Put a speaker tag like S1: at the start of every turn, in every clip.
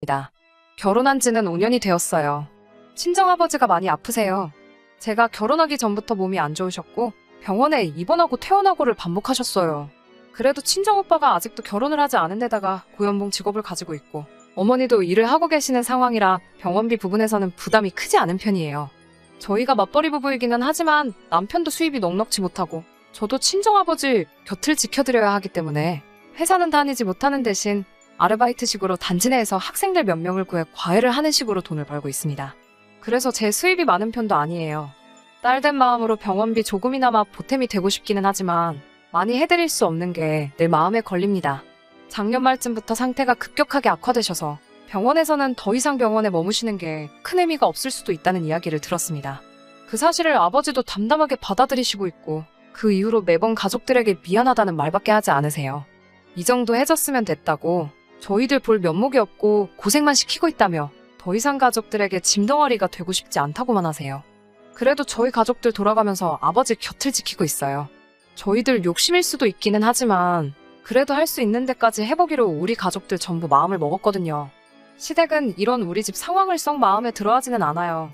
S1: 입니다. 결혼한 지는 5년이 되었어요. 친정아버지가 많이 아프세요. 제가 결혼하기 전부터 몸이 안 좋으셨고 병원에 입원하고 퇴원하고를 반복하셨어요. 그래도 친정오빠가 아직도 결혼을 하지 않은 데다가 고연봉 직업을 가지고 있고 어머니도 일을 하고 계시는 상황이라 병원비 부분에서는 부담이 크지 않은 편이에요. 저희가 맞벌이 부부이기는 하지만 남편도 수입이 넉넉지 못하고 저도 친정아버지 곁을 지켜드려야 하기 때문에 회사는 다니지 못하는 대신 아르바이트식으로 단지 내에서 학생들 몇 명을 구해 과외를 하는 식으로 돈을 벌고 있습니다. 그래서 제 수입이 많은 편도 아니에요. 딸된 마음으로 병원비 조금이나마 보탬이 되고 싶기는 하지만 많이 해드릴 수 없는 게 늘 마음에 걸립니다. 작년 말쯤부터 상태가 급격하게 악화되셔서 병원에서는 더 이상 병원에 머무시는 게 큰 의미가 없을 수도 있다는 이야기를 들었습니다. 그 사실을 아버지도 담담하게 받아들이시고 있고 그 이후로 매번 가족들에게 미안하다는 말밖에 하지 않으세요. 이 정도 해줬으면 됐다고 저희들 볼 면목이 없고 고생만 시키고 있다며 더 이상 가족들에게 짐덩어리가 되고 싶지 않다고만 하세요. 그래도 저희 가족들 돌아가면서 아버지 곁을 지키고 있어요. 저희들 욕심일 수도 있기는 하지만 그래도 할 수 있는 데까지 해보기로 우리 가족들 전부 마음을 먹었거든요. 시댁은 이런 우리 집 상황을 썩 마음에 들어하지는 않아요.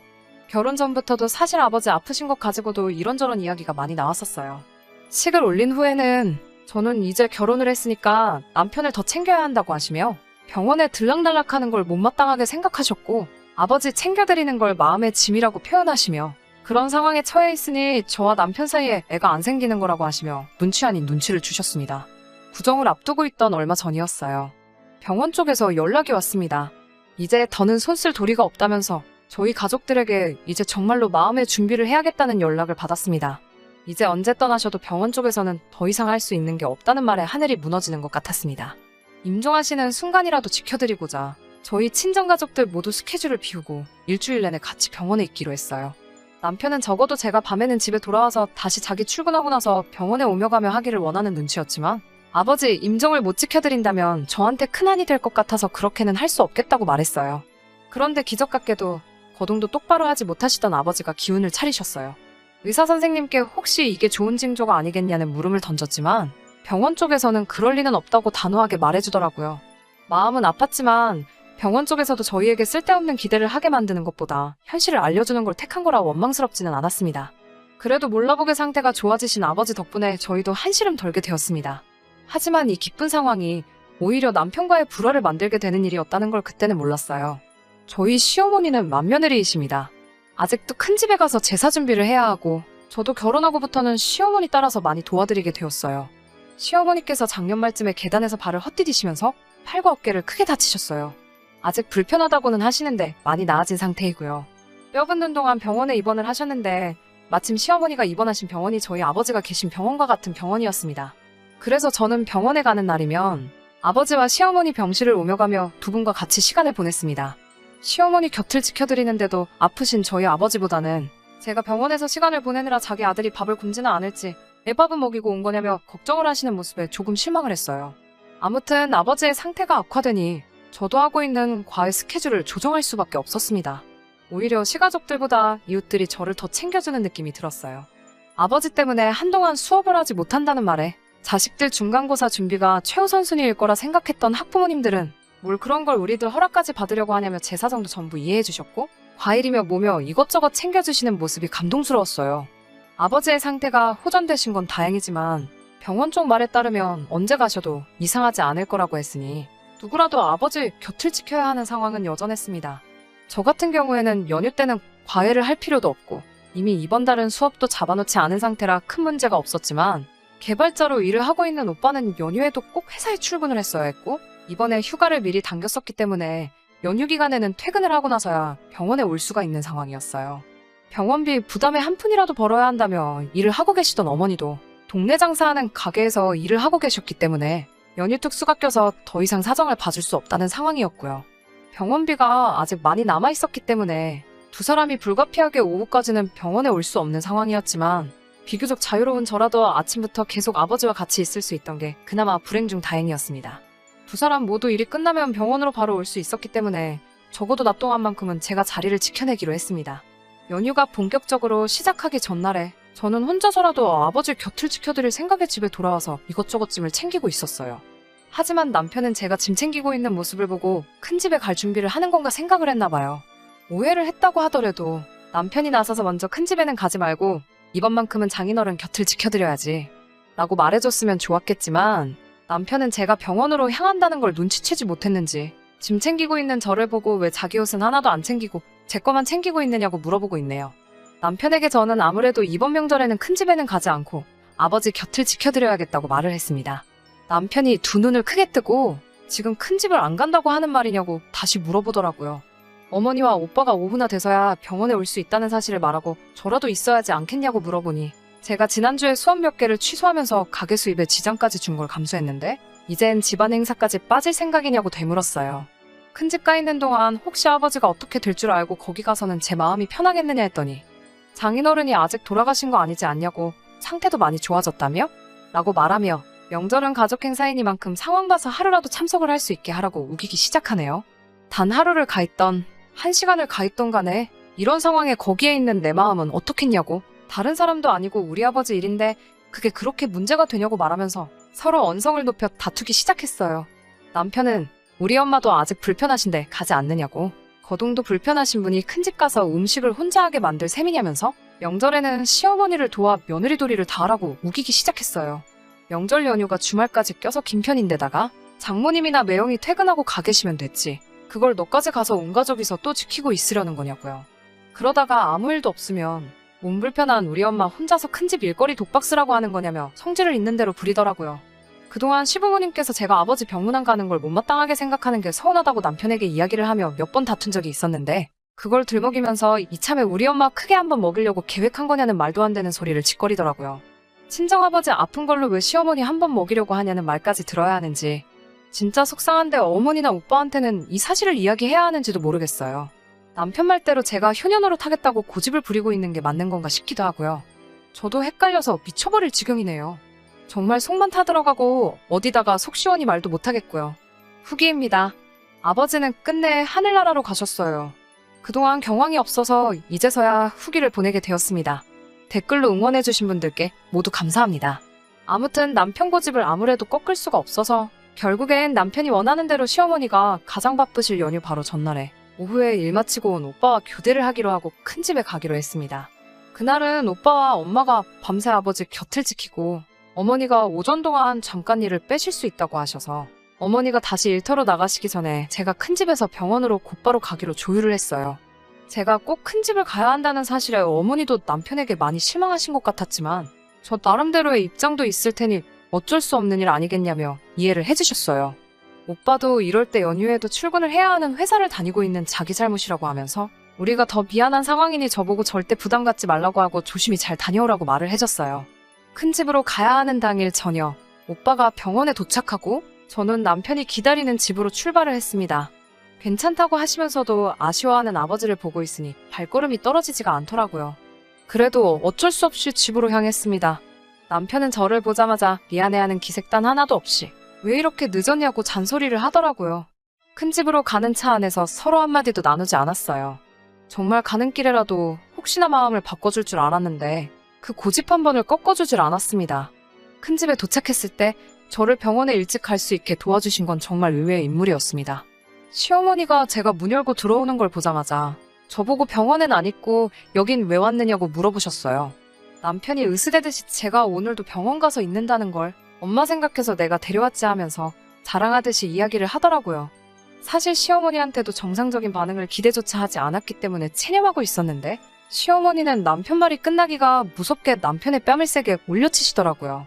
S1: 결혼 전부터도 사실 아버지 아프신 것 가지고도 이런저런 이야기가 많이 나왔었어요. 식을 올린 후에는 저는 이제 결혼을 했으니까 남편을 더 챙겨야 한다고 하시며 병원에 들락날락하는 걸 못마땅하게 생각하셨고 아버지 챙겨드리는 걸 마음의 짐이라고 표현하시며 그런 상황에 처해 있으니 저와 남편 사이에 애가 안 생기는 거라고 하시며 눈치 아닌 눈치를 주셨습니다. 구정을 앞두고 있던 얼마 전이었어요. 병원 쪽에서 연락이 왔습니다. 이제 더는 손쓸 도리가 없다면서 저희 가족들에게 이제 정말로 마음의 준비를 해야겠다는 연락을 받았습니다. 이제 언제 떠나셔도 병원 쪽에서는 더 이상 할 수 있는 게 없다는 말에 하늘이 무너지는 것 같았습니다. 임종하시는 순간이라도 지켜드리고자 저희 친정가족들 모두 스케줄을 비우고 일주일 내내 같이 병원에 있기로 했어요. 남편은 적어도 제가 밤에는 집에 돌아와서 다시 자기 출근하고 나서 병원에 오며 가며 하기를 원하는 눈치였지만 아버지 임종을 못 지켜드린다면 저한테 큰 한이 될 것 같아서 그렇게는 할 수 없겠다고 말했어요. 그런데 기적같게도 거동도 똑바로 하지 못하시던 아버지가 기운을 차리셨어요. 의사 선생님께 혹시 이게 좋은 징조가 아니겠냐는 물음을 던졌지만 병원 쪽에서는 그럴 리는 없다고 단호하게 말해주더라고요. 마음은 아팠지만 병원 쪽에서도 저희에게 쓸데없는 기대를 하게 만드는 것보다 현실을 알려주는 걸 택한 거라 원망스럽지는 않았습니다. 그래도 몰라보게 상태가 좋아지신 아버지 덕분에 저희도 한시름 덜게 되었습니다. 하지만 이 기쁜 상황이 오히려 남편과의 불화를 만들게 되는 일이었다는 걸 그때는 몰랐어요. 저희 시어머니는 맏며느리이십니다. 아직도 큰 집에 가서 제사 준비를 해야 하고 저도 결혼하고부터는 시어머니 따라서 많이 도와드리게 되었어요. 시어머니께서 작년 말쯤에 계단에서 발을 헛디디시면서 팔과 어깨를 크게 다치셨어요. 아직 불편하다고는 하시는데 많이 나아진 상태이고요. 뼈 붓는 동안 병원에 입원을 하셨는데 마침 시어머니가 입원하신 병원이 저희 아버지가 계신 병원과 같은 병원이었습니다. 그래서 저는 병원에 가는 날이면 아버지와 시어머니 병실을 오며 가며 두 분과 같이 시간을 보냈습니다. 시어머니 곁을 지켜드리는데도 아프신 저희 아버지보다는 제가 병원에서 시간을 보내느라 자기 아들이 밥을 굶지는 않을지 애 밥은 먹이고 온 거냐며 걱정을 하시는 모습에 조금 실망을 했어요. 아무튼 아버지의 상태가 악화되니 저도 하고 있는 과외 스케줄을 조정할 수밖에 없었습니다. 오히려 시가족들보다 이웃들이 저를 더 챙겨주는 느낌이 들었어요. 아버지 때문에 한동안 수업을 하지 못한다는 말에 자식들 중간고사 준비가 최우선순위일 거라 생각했던 학부모님들은 뭘 그런 걸 우리들 허락까지 받으려고 하냐며 제 사정도 전부 이해해 주셨고 과일이며 뭐며 이것저것 챙겨주시는 모습이 감동스러웠어요. 아버지의 상태가 호전되신 건 다행이지만 병원 쪽 말에 따르면 언제 가셔도 이상하지 않을 거라고 했으니 누구라도 아버지 곁을 지켜야 하는 상황은 여전했습니다. 저 같은 경우에는 연휴 때는 과외를 할 필요도 없고 이미 이번 달은 수업도 잡아놓지 않은 상태라 큰 문제가 없었지만 개발자로 일을 하고 있는 오빠는 연휴에도 꼭 회사에 출근을 했어야 했고 이번에 휴가를 미리 당겼었기 때문에 연휴 기간에는 퇴근을 하고 나서야 병원에 올 수가 있는 상황이었어요. 병원비 부담에 한 푼이라도 벌어야 한다며 일을 하고 계시던 어머니도 동네 장사하는 가게에서 일을 하고 계셨기 때문에 연휴 특수가 껴서 더 이상 사정을 봐줄 수 없다는 상황이었고요. 병원비가 아직 많이 남아있었기 때문에 두 사람이 불가피하게 오후까지는 병원에 올 수 없는 상황이었지만 비교적 자유로운 저라도 아침부터 계속 아버지와 같이 있을 수 있던 게 그나마 불행 중 다행이었습니다. 두 사람 모두 일이 끝나면 병원으로 바로 올 수 있었기 때문에 적어도 낮 동안만큼은 제가 자리를 지켜내기로 했습니다. 연휴가 본격적으로 시작하기 전날에 저는 혼자서라도 아버지 곁을 지켜드릴 생각에 집에 돌아와서 이것저것 짐을 챙기고 있었어요. 하지만 남편은 제가 짐 챙기고 있는 모습을 보고 큰 집에 갈 준비를 하는 건가 생각을 했나 봐요. 오해를 했다고 하더라도 남편이 나서서 먼저 큰 집에는 가지 말고 이번만큼은 장인어른 곁을 지켜드려야지 라고 말해줬으면 좋았겠지만 남편은 제가 병원으로 향한다는 걸 눈치채지 못했는지 짐 챙기고 있는 저를 보고 왜 자기 옷은 하나도 안 챙기고 제 거만 챙기고 있느냐고 물어보고 있네요. 남편에게 저는 아무래도 이번 명절에는 큰 집에는 가지 않고 아버지 곁을 지켜드려야겠다고 말을 했습니다. 남편이 두 눈을 크게 뜨고 지금 큰 집을 안 간다고 하는 말이냐고 다시 물어보더라고요. 어머니와 오빠가 오후나 돼서야 병원에 올 수 있다는 사실을 말하고 저라도 있어야지 않겠냐고 물어보니 제가 지난주에 수업 몇 개를 취소하면서 가게 수입에 지장까지 준 걸 감수했는데 이젠 집안 행사까지 빠질 생각이냐고 되물었어요. 큰 집 가 있는 동안 혹시 아버지가 어떻게 될 줄 알고 거기 가서는 제 마음이 편하겠느냐 했더니 장인어른이 아직 돌아가신 거 아니지 않냐고 상태도 많이 좋아졌다며? 라고 말하며 명절은 가족 행사이니만큼 상황 봐서 하루라도 참석을 할 수 있게 하라고 우기기 시작하네요. 단 하루를 가 있던 1시간을 가 있던 간에 이런 상황에 거기에 있는 내 마음은 어떻겠냐고 다른 사람도 아니고 우리 아버지 일인데 그게 그렇게 문제가 되냐고 말하면서 서로 언성을 높여 다투기 시작했어요. 남편은 우리 엄마도 아직 불편하신데 가지 않느냐고 거동도 불편하신 분이 큰 집 가서 음식을 혼자 하게 만들 셈이냐면서 명절에는 시어머니를 도와 며느리도리를 다 하라고 우기기 시작했어요. 명절 연휴가 주말까지 껴서 긴 편인데다가 장모님이나 매형이 퇴근하고 가 계시면 됐지. 그걸 너까지 가서 온 가족이서 또 지키고 있으려는 거냐고요. 그러다가 아무 일도 없으면 몸 불편한 우리 엄마 혼자서 큰 집 일거리 독박스라고 하는 거냐며 성질을 있는 대로 부리더라고요. 그동안 시부모님께서 제가 아버지 병문안 가는 걸 못마땅하게 생각하는 게 서운하다고 남편에게 이야기를 하며 몇 번 다툰 적이 있었는데 그걸 들먹이면서 이참에 우리 엄마 크게 한번 먹이려고 계획한 거냐는 말도 안 되는 소리를 짓거리더라고요. 친정아버지 아픈 걸로 왜 시어머니 한 번 먹이려고 하냐는 말까지 들어야 하는지 진짜 속상한데 어머니나 오빠한테는 이 사실을 이야기해야 하는지도 모르겠어요. 남편 말대로 제가 효녀노릇 하겠다고 고집을 부리고 있는 게 맞는 건가 싶기도 하고요. 저도 헷갈려서 미쳐버릴 지경이네요. 정말 속만 타들어가고 어디다가 속 시원히 말도 못하겠고요. 후기입니다. 아버지는 끝내 하늘나라로 가셨어요. 그동안 경황이 없어서 이제서야 후기를 보내게 되었습니다. 댓글로 응원해주신 분들께 모두 감사합니다. 아무튼 남편 고집을 아무래도 꺾을 수가 없어서 결국엔 남편이 원하는 대로 시어머니가 가장 바쁘실 연휴 바로 전날에 오후에 일 마치고 온 오빠와 교대를 하기로 하고 큰 집에 가기로 했습니다. 그날은 오빠와 엄마가 밤새 아버지 곁을 지키고 어머니가 오전 동안 잠깐 일을 빼실 수 있다고 하셔서 어머니가 다시 일터로 나가시기 전에 제가 큰 집에서 병원으로 곧바로 가기로 조율을 했어요. 제가 꼭 큰 집을 가야 한다는 사실에 어머니도 남편에게 많이 실망하신 것 같았지만 저 나름대로의 입장도 있을 테니 어쩔 수 없는 일 아니겠냐며 이해를 해주셨어요. 오빠도 이럴 때 연휴에도 출근을 해야 하는 회사를 다니고 있는 자기 잘못이라고 하면서 우리가 더 미안한 상황이니 저보고 절대 부담 갖지 말라고 하고 조심히 잘 다녀오라고 말을 해줬어요. 큰 집으로 가야 하는 당일 저녁 오빠가 병원에 도착하고 저는 남편이 기다리는 집으로 출발을 했습니다. 괜찮다고 하시면서도 아쉬워하는 아버지를 보고 있으니 발걸음이 떨어지지가 않더라고요. 그래도 어쩔 수 없이 집으로 향했습니다. 남편은 저를 보자마자 미안해하는 기색단 하나도 없이 왜 이렇게 늦었냐고 잔소리를 하더라고요. 큰 집으로 가는 차 안에서 서로 한마디도 나누지 않았어요. 정말 가는 길에라도 혹시나 마음을 바꿔줄 줄 알았는데 그 고집 한 번을 꺾어주질 않았습니다. 큰 집에 도착했을 때 저를 병원에 일찍 갈 수 있게 도와주신 건 정말 의외의 인물이었습니다. 시어머니가 제가 문 열고 들어오는 걸 보자마자 저보고 병원엔 안 있고 여긴 왜 왔느냐고 물어보셨어요. 남편이 으스대듯이 제가 오늘도 병원 가서 있는다는 걸 엄마 생각해서 내가 데려왔지 하면서 자랑하듯이 이야기를 하더라고요. 사실 시어머니한테도 정상적인 반응을 기대조차 하지 않았기 때문에 체념하고 있었는데 시어머니는 남편 말이 끝나기가 무섭게 남편의 뺨을 세게 올려치시더라고요.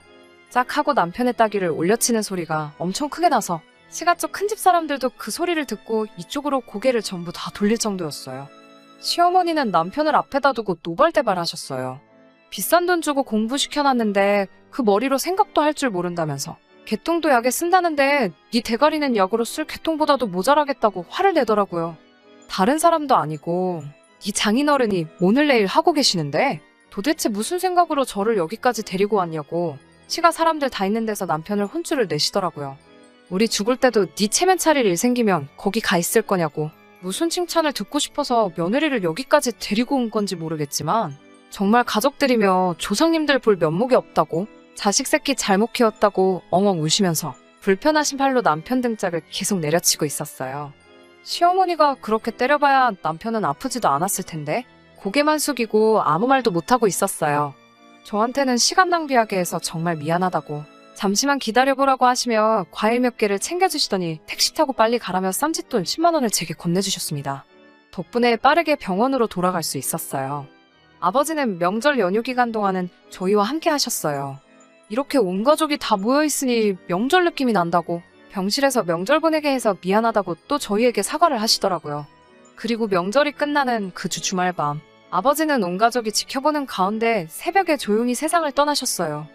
S1: 짝 하고 남편의 따귀를 올려치는 소리가 엄청 크게 나서 시가쪽 큰 집 사람들도 그 소리를 듣고 이쪽으로 고개를 전부 다 돌릴 정도였어요. 시어머니는 남편을 앞에다 두고 노발대발하셨어요. 비싼 돈 주고 공부시켜놨는데 그 머리로 생각도 할 줄 모른다면서 개똥도 약에 쓴다는데 네 대가리는 약으로 쓸 개똥보다도 모자라겠다고 화를 내더라고요. 다른 사람도 아니고 네 장인어른이 오늘 내일 하고 계시는데 도대체 무슨 생각으로 저를 여기까지 데리고 왔냐고 시가 사람들 다 있는 데서 남편을 혼쭐을 내시더라고요. 우리 죽을 때도 네 체면 차릴 일 생기면 거기 가 있을 거냐고 무슨 칭찬을 듣고 싶어서 며느리를 여기까지 데리고 온 건지 모르겠지만 정말 가족들이며 조상님들 볼 면목이 없다고 자식 새끼 잘못 키웠다고 엉엉 우시면서 불편하신 팔로 남편 등짝을 계속 내려치고 있었어요. 시어머니가 그렇게 때려봐야 남편은 아프지도 않았을 텐데 고개만 숙이고 아무 말도 못하고 있었어요. 저한테는 시간 낭비하게 해서 정말 미안하다고 잠시만 기다려보라고 하시며 과일 몇 개를 챙겨주시더니 택시 타고 빨리 가라며 쌈짓돈 10만 원을 제게 건네주셨습니다. 덕분에 빠르게 병원으로 돌아갈 수 있었어요. 아버지는 명절 연휴 기간 동안은 저희와 함께 하셨어요. 이렇게 온 가족이 다 모여있으니 명절 느낌이 난다고 병실에서 명절 보내게 해서 미안하다고 또 저희에게 사과를 하시더라고요. 그리고 명절이 끝나는 그 주 주말밤 아버지는 온 가족이 지켜보는 가운데 새벽에 조용히 세상을 떠나셨어요.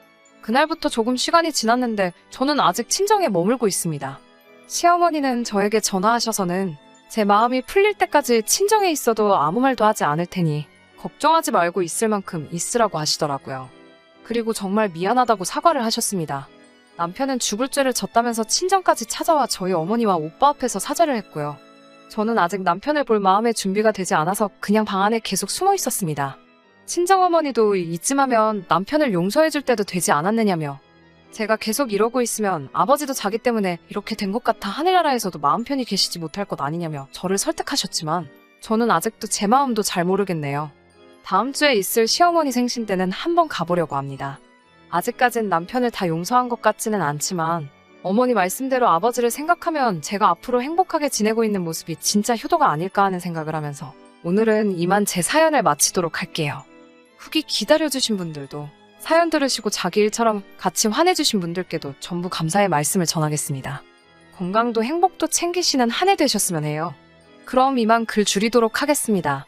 S1: 그날부터 조금 시간이 지났는데 저는 아직 친정에 머물고 있습니다. 시어머니는 저에게 전화하셔서는 제 마음이 풀릴 때까지 친정에 있어도 아무 말도 하지 않을 테니 걱정하지 말고 있을 만큼 있으라고 하시더라고요. 그리고 정말 미안하다고 사과를 하셨습니다. 남편은 죽을 죄를 졌다면서 친정까지 찾아와 저희 어머니와 오빠 앞에서 사죄를 했고요. 저는 아직 남편을 볼 마음의 준비가 되지 않아서 그냥 방 안에 계속 숨어 있었습니다. 친정어머니도 이쯤 하면 남편을 용서해줄 때도 되지 않았느냐며 제가 계속 이러고 있으면 아버지도 자기 때문에 이렇게 된 것 같아 하늘나라에서도 마음 편히 계시지 못할 것 아니냐며 저를 설득하셨지만 저는 아직도 제 마음도 잘 모르겠네요. 다음 주에 있을 시어머니 생신 때는 한번 가보려고 합니다. 아직까진 남편을 다 용서한 것 같지는 않지만 어머니 말씀대로 아버지를 생각하면 제가 앞으로 행복하게 지내고 있는 모습이 진짜 효도가 아닐까 하는 생각을 하면서 오늘은 이만 제 사연을 마치도록 할게요. 후기 기다려주신 분들도 사연 들으시고 자기 일처럼 같이 화내주신 분들께도 전부 감사의 말씀을 전하겠습니다. 건강도 행복도 챙기시는 한 해 되셨으면 해요. 그럼 이만 글 줄이도록 하겠습니다.